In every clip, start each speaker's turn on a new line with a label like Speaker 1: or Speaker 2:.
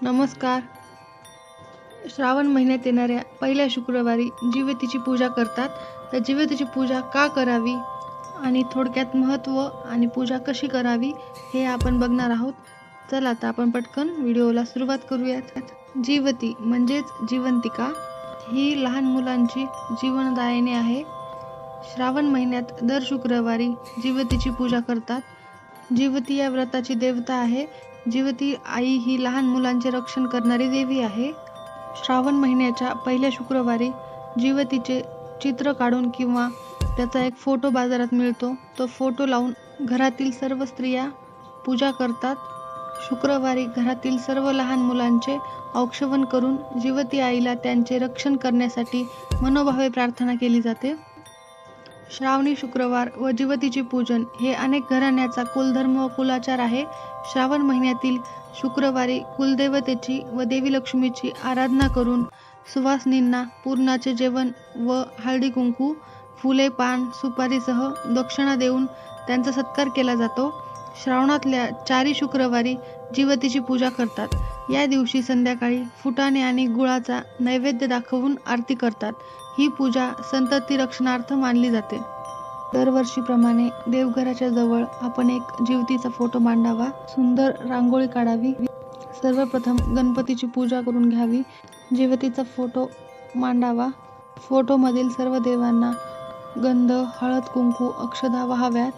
Speaker 1: नमस्कार. श्रावण महिन्यात येणाऱ्या पहिल्या शुक्रवारी जिवतीची पूजा करतात. तर जिवतीची पूजा का करावी आणि थोडक्यात महत्त्व आणि पूजा कशी करावी हे आपण बघणार आहोत. चला आता आपण पटकन व्हिडिओला सुरुवात करूयात. जिवती म्हणजेच जिवंतिका ही लहान मुलांची जीवनदायिनी आहे. श्रावण महिन्यात दर शुक्रवारी जिवतीची पूजा करतात. जिवती या व्रताची देवता आहे. जिवती आई ही लहान मुलांचे रक्षण करणारी देवी आहे. श्रावण महिन्याच्या पहिल्या शुक्रवारी जिवतीचे चित्र काढून किंवा त्याचा एक फोटो बाजारात मिळतो, तो फोटो लावून घरातील सर्व स्त्रिया पूजा करतात. शुक्रवारी घरातील सर्व लहान मुलांचे औक्षवण करून जिवती आईला त्यांचे रक्षण करण्यासाठी मनोभावे प्रार्थना केली जाते. श्रावणी शुक्रवार व जिवतीचे पूजन हे अनेक घराण्याचा कुलधर्म व कुलाचार आहे. श्रावण महिन्यातील शुक्रवारी कुलदेवतेची व देवी लक्ष्मीची आराधना करून सुवासिनींना पूर्णाचे जेवण व हळदी कुंकू, फुले, पान, सुपारीसह दक्षिणा देऊन त्यांचा सत्कार केला जातो. श्रावणातल्या 4 शुक्रवारी जिवतीची पूजा करतात. या दिवशी संध्याकाळी फुटाणे आणि गुळाचा नैवेद्य दाखवून आरती करतात. ही पूजा संतती रक्षणार्थ मानली जाते. दरवर्षीप्रमाणे देवघराच्या जवळ आपण एक जिवतीचा फोटो मांडावा. सुंदर रांगोळी काढावी. सर्वप्रथम गणपतीची पूजा करून घ्यावी. जिवतीचा फोटो मांडावा. फोटोमधील सर्व देवांना गंध, हळद, कुंकू, अक्षदा वाहाव्यात.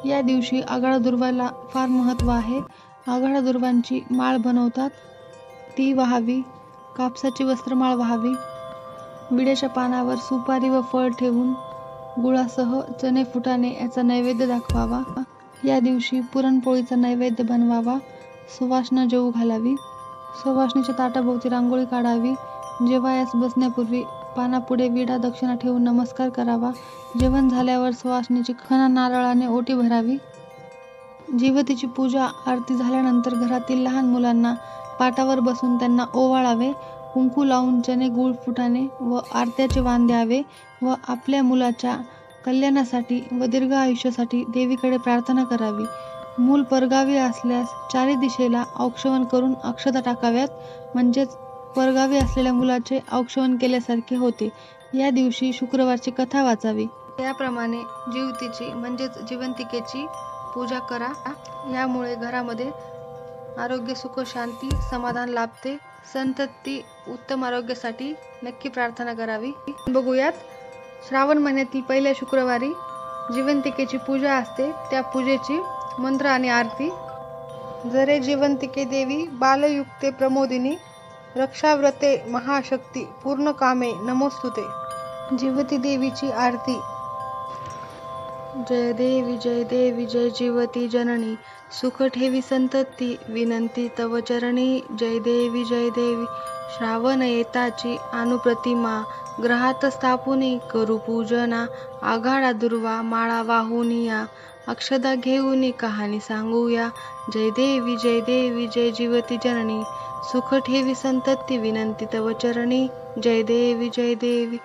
Speaker 1: या दिवशी आघाडा दुर्वाला फार महत्त्व आहे. आघाडा दुर्वांची माळ बनवतात, ती वाहावी. कापसाची वस्त्रमाळ वाहावी. विड्याच्या पानावर सुपारी व फळ ठेवून गुळासह चणे, फुटाणे याचा नैवेद्य दाखवावा. या दिवशी पुरणपोळीचा नैवेद्य बनवावा. सुवासना जेवू घालावी. सुवासनीच्या ताटाभोवती रांगोळी काढावी. जेवायास बसण्यापूर्वी पानापुढे विडा दक्षिणा ठेवून नमस्कार करावा. जेवण झाल्यावर सुवासनीची खणा नारळाने ओटी भरावी. जिवतीची पूजा आरती झाल्यानंतर घरातील लहान मुलांना पाटावर बसून त्यांना ओवाळावे. कुंकू लावून चणे, गूळ, फुटाणे व आरत्याचे वाण द्यावे व आपल्या मुलाच्या कल्याणासाठी व दीर्घ आयुष्यासाठी देवीकडे प्रार्थना करावी. मूल परगावी असल्यास 4 दिशेला औक्षवण करून अक्षता टाकाव्यात, म्हणजेच परगावी असलेल्या मुलाचे औक्षवण केल्यासारखे होते. या दिवशी शुक्रवारची कथा वाचावी. त्याप्रमाणे जिवतीची म्हणजेच जिवंतिकेची पूजा करा. यामुळे घरामध्ये आरोग्य, सुख, शांती, समाधान लाभते. संतती उत्तम आरोग्यासाठी नक्की प्रार्थना करावी. बघूयात, श्रावण महिन्यातील पहिल्या शुक्रवारी जिवंतिकेची पूजा असते. त्या पूजेची मंत्र आणि आरती. जरे जिवंतिके देवी बालयुक्ते प्रमोदिनी रक्षाव्रते महाशक्ती पूर्ण कामे नमोस्तुते. जिवती देवीची आरती. जय देवी जय देवी जय जिवती जननी सुख ठेवी संतती विनंती तव चरणी. जय देवी जय देवी श्रावण येताची अनुप्रतिमा ग्रहात स्थापुनी करू पूजना. आघाडा दुर्वा माळा वाहुनिया अक्षदा घेऊनी कहाणी सांगूया. जय देवी जय जिवती जननी सुख ठेवी संतती विनंती तव चरणी. जय देवी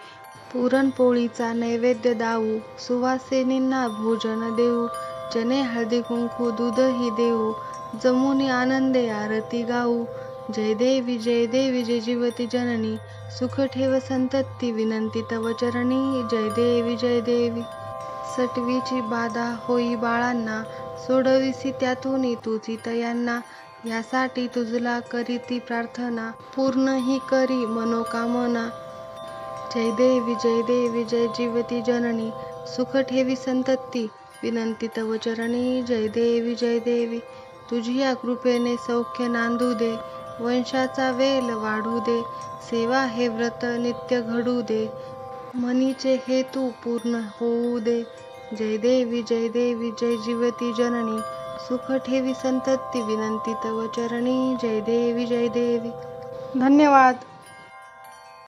Speaker 1: पुरणपोळीचा नैवेद्य दाऊ सुवासिनींना भोजन देऊ. चणे, हळदी, कुंकू, दूधही देऊ जमुनी आनंदे आरती गाऊ. जय देवी जय जिवती जननी सुख ठेव संतती विनंती तव चरणी. जय देवी सटवीची बाधा होई बाळांना सोडविसी त्यातून तुझी तयांना. यासाठी तुझला करीती प्रार्थना पूर्ण ही करी मनोकामना. जय देवी जय जिवती जननी सुख ठेवी संतती विनंती तव चरणी. जय देवी तुझिया कृपेने सौख्य नांदू दे. वंशाचा वेल वाढू दे. सेवा हे व्रत नित्य घडू दे. मनीचे हेतू पूर्ण होऊ दे. जय देवी जय जिवती जननी सुख ठेवी संतती विनंती तव चरणी. जय देवी. धन्यवाद.